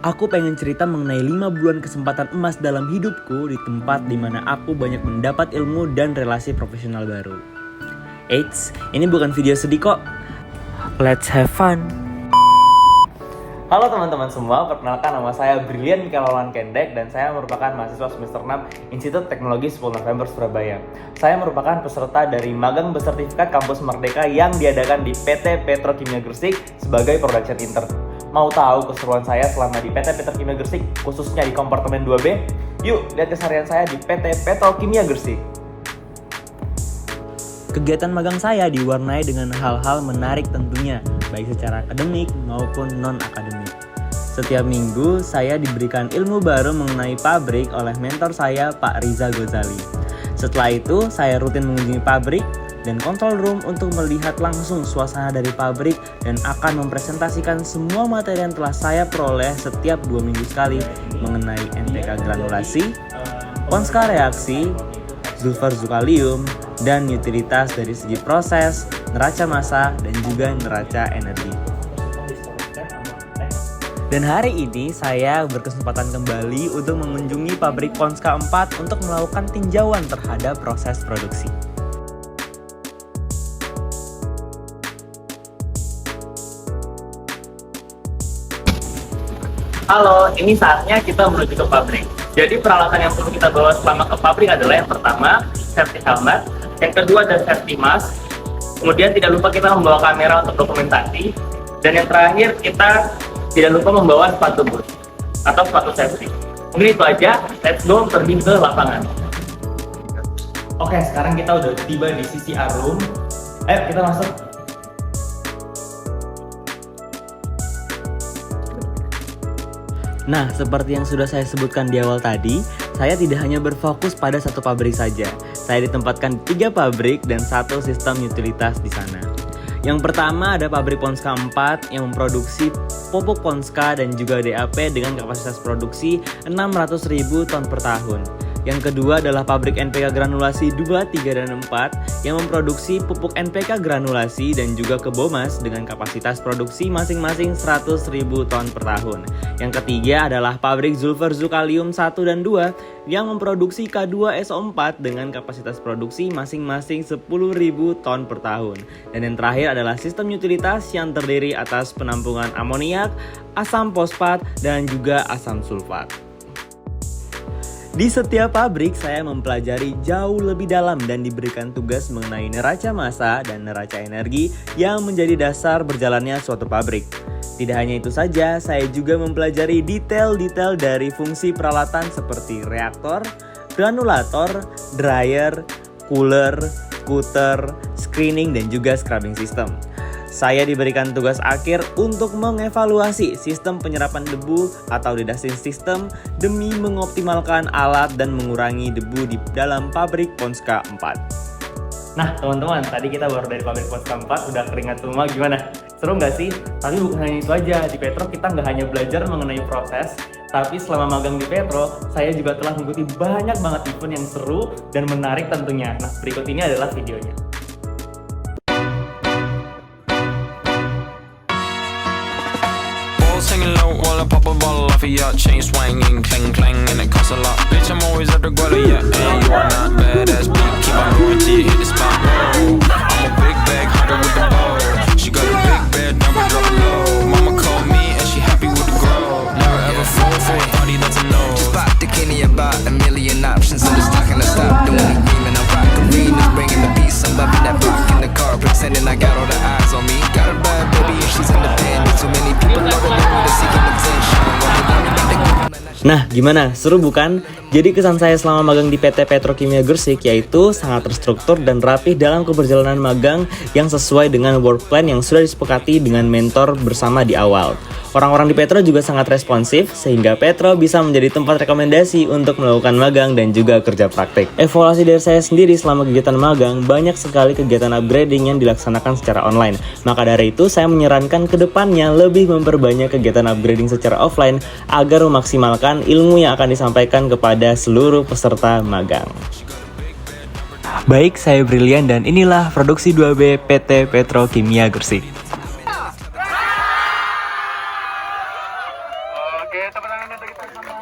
Aku pengen cerita mengenai 5 bulan kesempatan emas dalam hidupku di tempat di mana aku banyak mendapat ilmu dan relasi profesional baru. Eits, ini bukan video sedih kok. Let's have fun. Halo teman-teman semua, perkenalkan nama saya Brilian Mikaelawan Kendek dan saya merupakan mahasiswa semester 6 Institut Teknologi 10 November Surabaya. Saya merupakan peserta dari magang bersertifikat Kampus Merdeka yang diadakan di PT Petrokimia Gresik sebagai production intern. Mau tahu keseruan saya selama di PT Petrokimia Gresik, khususnya di kompartemen 2B? Yuk, lihat keseharian saya di PT Petrokimia Gresik. Kegiatan magang saya diwarnai dengan hal-hal menarik tentunya, baik secara akademik maupun non-akademik. Setiap minggu, saya diberikan ilmu baru mengenai pabrik oleh mentor saya, Pak Riza Ghazali. Setelah itu, saya rutin mengunjungi pabrik dan control room untuk melihat langsung suasana dari pabrik dan akan mempresentasikan semua materi yang telah saya peroleh setiap 2 minggu sekali mengenai NPK granulasi, Ponska reaksi, sulfur zukalium, dan utilitas dari segi proses, neraca massa, dan juga neraca energi. Dan hari ini saya berkesempatan kembali untuk mengunjungi pabrik Ponska 4 untuk melakukan tinjauan terhadap proses produksi. Halo, ini saatnya kita menuju ke pabrik. Jadi peralatan yang perlu kita bawa selama ke pabrik adalah yang pertama, safety helmet, yang kedua ada safety mask, kemudian tidak lupa kita membawa kamera untuk dokumentasi, dan yang terakhir kita tidak lupa membawa sepatu boot atau sepatu safety. Mungkin itu aja, let's go terjun ke lapangan. Oke, sekarang kita udah tiba di CCR room. Ayo kita masuk. Nah, seperti yang sudah saya sebutkan di awal tadi, saya tidak hanya berfokus pada satu pabrik saja. Saya ditempatkan di 3 pabrik dan 1 sistem utilitas di sana. Yang pertama ada pabrik Ponska 4 yang memproduksi pupuk Ponska dan juga DAP dengan kapasitas produksi 600.000 ton per tahun. Yang kedua adalah pabrik NPK granulasi 2, 3, dan 4 yang memproduksi pupuk NPK granulasi dan juga Kebomas dengan kapasitas produksi masing-masing 100.000 ton per tahun. Yang ketiga adalah pabrik sulfur zukalium 1 dan 2 yang memproduksi K2SO4 dengan kapasitas produksi masing-masing 10.000 ton per tahun. Dan yang terakhir adalah sistem utilitas yang terdiri atas penampungan amoniak, asam fosfat, dan juga asam sulfat. Di setiap pabrik saya mempelajari jauh lebih dalam dan diberikan tugas mengenai neraca massa dan neraca energi yang menjadi dasar berjalannya suatu pabrik. Tidak hanya itu saja, saya juga mempelajari detail-detail dari fungsi peralatan seperti reaktor, granulator, dryer, cooler, skuter, screening, dan juga scrubbing system. Saya diberikan tugas akhir untuk mengevaluasi sistem penyerapan debu atau dusting system demi mengoptimalkan alat dan mengurangi debu di dalam pabrik Ponska 4. Nah teman-teman, tadi kita baru dari pabrik Ponska 4, udah keringat semua, gimana? Seru nggak sih? Tapi bukan hanya itu aja, di Petro kita nggak hanya belajar mengenai proses, tapi selama magang di Petro, saya juga telah mengikuti banyak banget event yang seru dan menarik tentunya. Nah berikut ini adalah videonya. Singing low while I pop a bottle off of your chain swinging, clang clang, and it costs a lot. Bitch, I'm always at the guala, yeah. And you are not badass beat, keep on going till you hit the spot. Oh, I'm a big bag hunter with the bow. She got a big bed, never drop low. Mama called me and she happy with the grow. Never ever fall for a party that's a no. Just pop the Kenny about a million options. I'm just talking to stop doing the green and I rock arenas, bringing the beats. I'm loving that rock in the car, pretending I got all the eyes on me. Got a bad baby and she's independent. Too many people love me. Nah, gimana? Seru bukan? Jadi kesan saya selama magang di PT Petrokimia Gresik yaitu sangat terstruktur dan rapih dalam keberjalanan magang yang sesuai dengan work plan yang sudah disepakati dengan mentor bersama di awal. Orang-orang di Petro juga sangat responsif sehingga Petro bisa menjadi tempat rekomendasi untuk melakukan magang dan juga kerja praktik. Evaluasi dari saya sendiri selama kegiatan magang, banyak sekali kegiatan upgrading yang dilaksanakan secara online. Maka dari itu saya menyarankan ke depannya lebih memperbanyak kegiatan upgrading secara offline agar memaksimalkan ilmu yang akan disampaikan kepada seluruh peserta magang. Baik, saya Brilian dan inilah produksi 2B PT Petrokimia Gresik. Oke, tepuk tangan untuk kita semua.